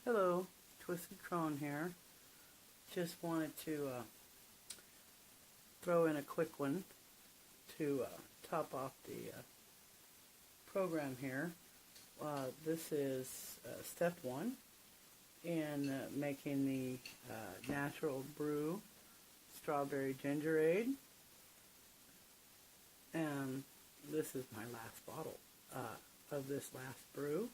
Hello, Twisted Crone here. Just wanted to throw in a quick one to top off the program here. This is step one in making the natural brew strawberry gingerade. And this is my last bottle of this last brew.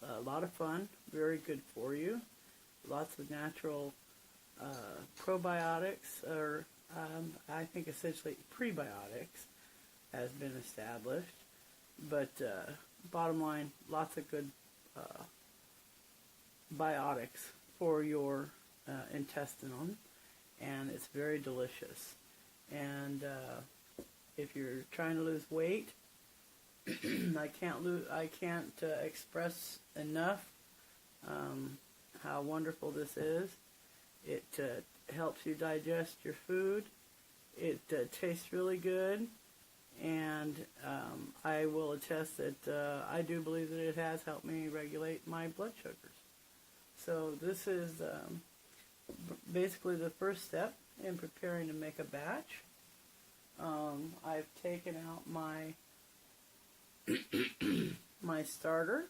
A lot of fun, very good for you. Lots of natural probiotics, or I think essentially prebiotics, has been established. But bottom line, lots of good biotics for your intestine, and it's very delicious. And if you're trying to lose weight, I can't express enough how wonderful this is. It helps you digest your food. It tastes really good, and I will attest that I do believe that it has helped me regulate my blood sugars. So this is basically the first step in preparing to make a batch. I've taken out my my starter.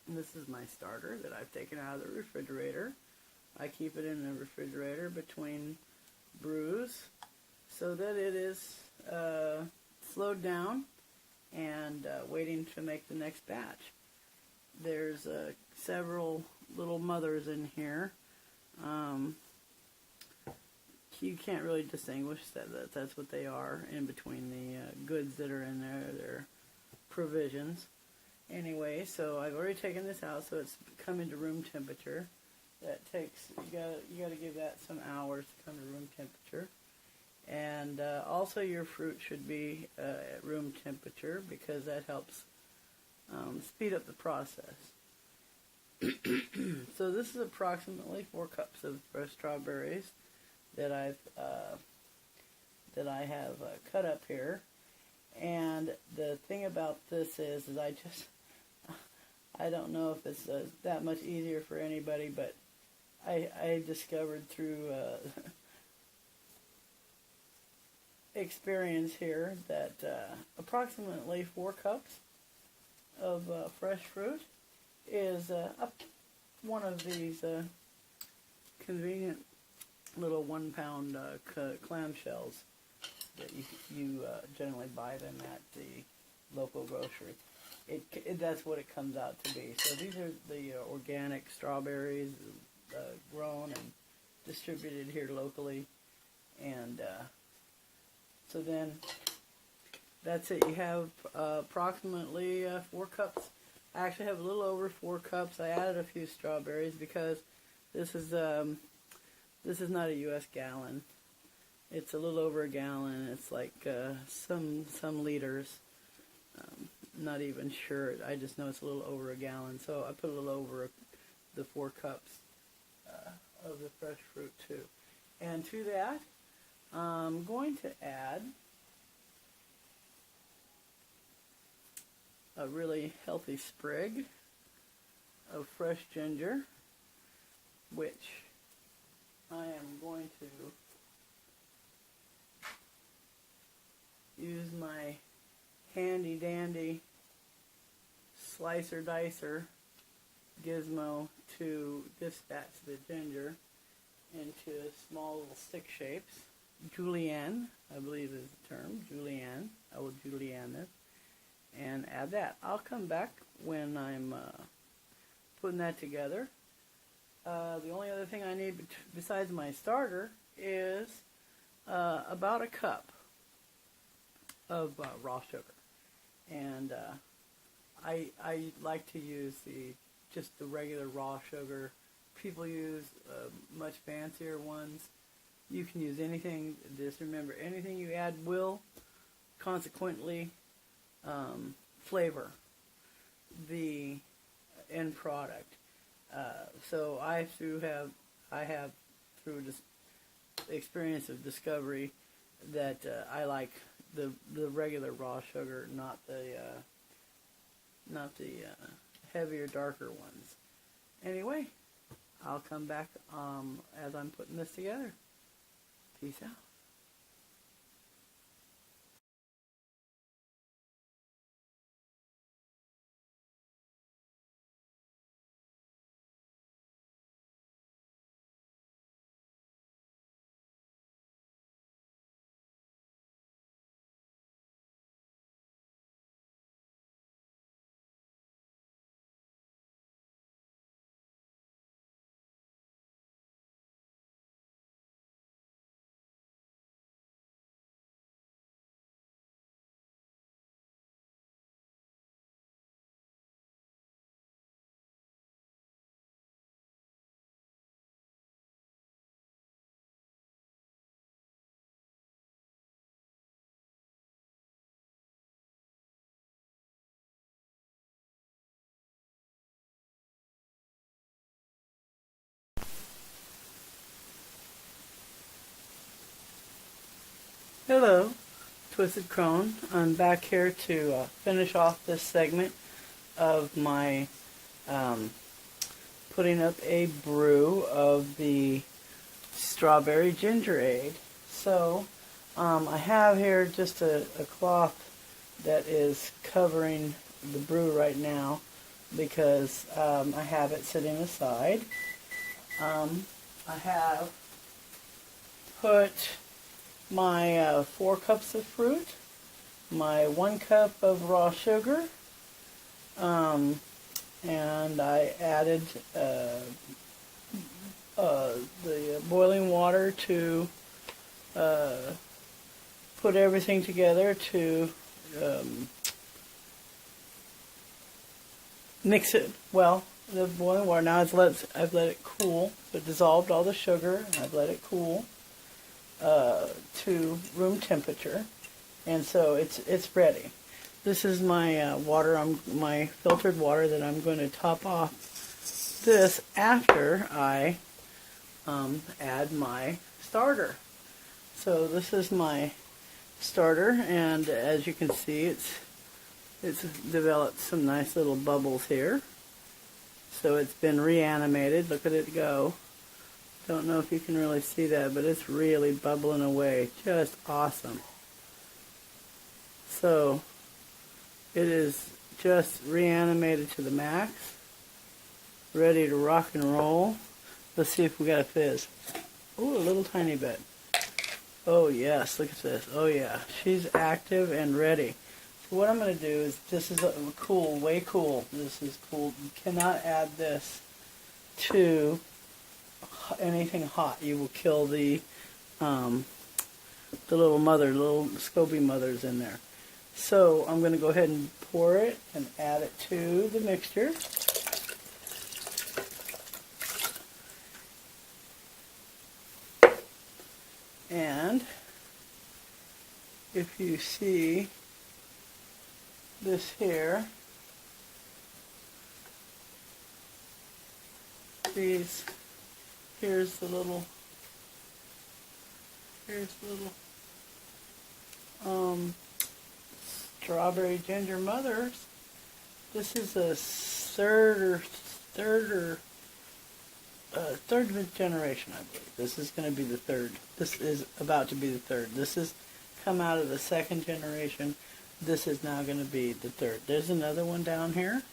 And this is my starter that I've taken out of the refrigerator. I keep it in the refrigerator between brews so that it is slowed down and waiting to make the next batch. There's several little mothers in here. You can't really distinguish that's what they are in between the goods that are in there. They're provisions. Anyway, so I've already taken this out, so it's coming to room temperature. That takes, you got to give that some hours to come to room temperature. And also your fruit should be at room temperature, because that helps speed up the process. So this is approximately 4 cups of fresh strawberries that I have cut up here. And the thing about this is I don't know if it's that much easier for anybody, but I discovered through experience here that approximately 4 cups of fresh fruit is one of these convenient little 1 pound clamshells that you generally buy them at the local grocery. That's what it comes out to be. So these are the organic strawberries grown and distributed here locally. And so then that's it. You have approximately 4 cups. I actually have a little over 4 cups. I added a few strawberries because this is not a U.S. gallon. It's a little over a gallon. It's like some liters. Not even sure. I just know it's a little over a gallon. So I put a little over the 4 cups of the fresh fruit too. And to that, I'm going to add a really healthy sprig of fresh ginger, which I am going to use my handy dandy slicer dicer gizmo to dispatch the ginger into small little stick shapes. Julienne, I believe is the term. Julienne. I will julienne this and add that. I'll come back when I'm putting that together. The only other thing I need besides my starter is about a cup of raw sugar. And I like to use just the regular raw sugar. People use much fancier ones. You can use anything. Just remember, anything you add will consequently flavor the end product. So I have through just experience of discovery that I like the regular raw sugar, not the heavier, darker ones. anyway, I'll come back as I'm putting this together. Peace out. Hello, Twisted Crone. I'm back here to finish off this segment of my putting up a brew of the strawberry gingerade. So I have here just a cloth that is covering the brew right now because I have it sitting aside. I have put my 4 cups of fruit, my 1 cup of raw sugar, and I added the boiling water to put everything together to mix it well. The boiling water now I've let it cool. It dissolved all the sugar, and I've let it cool to room temperature, and so it's ready. This is my water, my filtered water that I'm going to top off this after I add my starter. So this is my starter, and as you can see, it's developed some nice little bubbles here. So it's been reanimated. Look at it go. Don't know if you can really see that, but it's really bubbling away. Just awesome. So it is just reanimated to the max, ready to rock and roll. Let's see if we got a fizz. Oh, a little tiny bit. Oh yes, look at this. Oh yeah, she's active and ready. So what I'm going to do is, this is cool, way cool. This is cool. You cannot add this to anything hot. You will kill the little SCOBY mothers in there. So I'm going to go ahead and pour it and add it to the mixture. And if you see this here, here's the little strawberry ginger mothers. This is a third generation, I believe. This is going to be the third. This is about to be the third. This has come out of the second generation. This is now going to be the third. There's another one down here.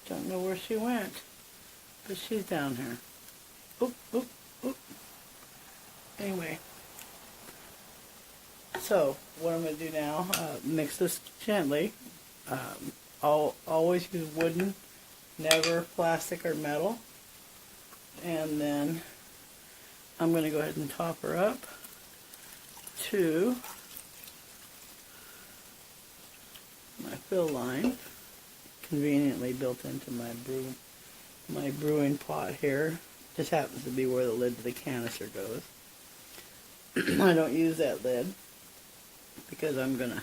Don't know where she went, but she's down here. Oop, oop, oop. Anyway, so what I'm going to do now, mix this gently. I'll always use wooden, never plastic or metal. And then I'm going to go ahead and top her up to my fill line, conveniently built into my brewing pot here. Just happens to be where the lid to the canister goes. I don't use that lid because I'm going to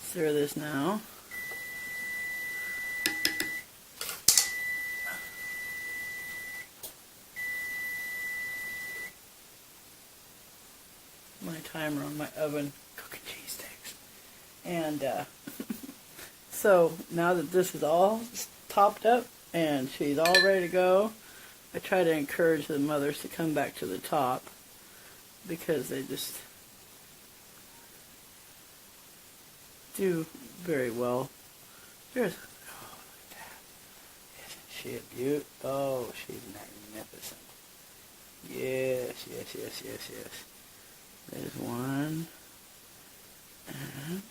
stir this now. My timer on my oven, cooking cheese sticks. And so now that this is all topped up, and she's all ready to go. I try to encourage the mothers to come back to the top because they just do very well. There's, oh, look at that. Isn't she a beaut? Oh, she's magnificent. Yes, yes, yes, yes, yes. There's one. And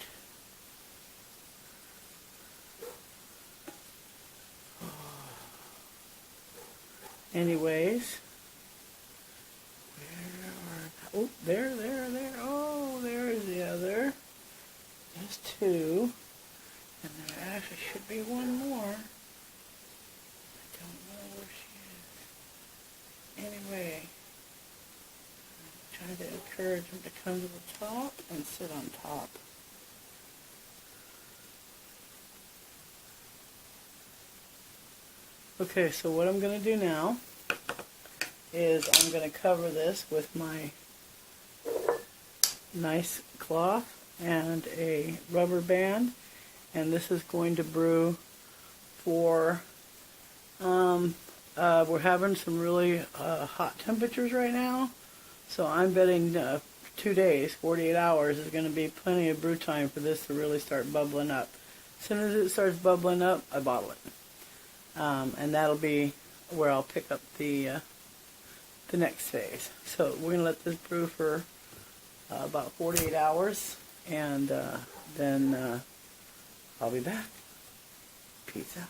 anyways, where are, oh, there. Oh, there's the other. There's two. And there actually should be one more. I don't know where she is. Anyway, I'm trying to encourage them to come to the top and sit on top. Okay, so what I'm going to do now is I'm going to cover this with my nice cloth and a rubber band, and this is going to brew for, we're having some really hot temperatures right now, so I'm betting 2 days, 48 hours is going to be plenty of brew time for this to really start bubbling up. As soon as it starts bubbling up, I bottle it. And that'll be where I'll pick up the next phase. So we're going to let this brew for about 48 hours, and then I'll be back. Peace out.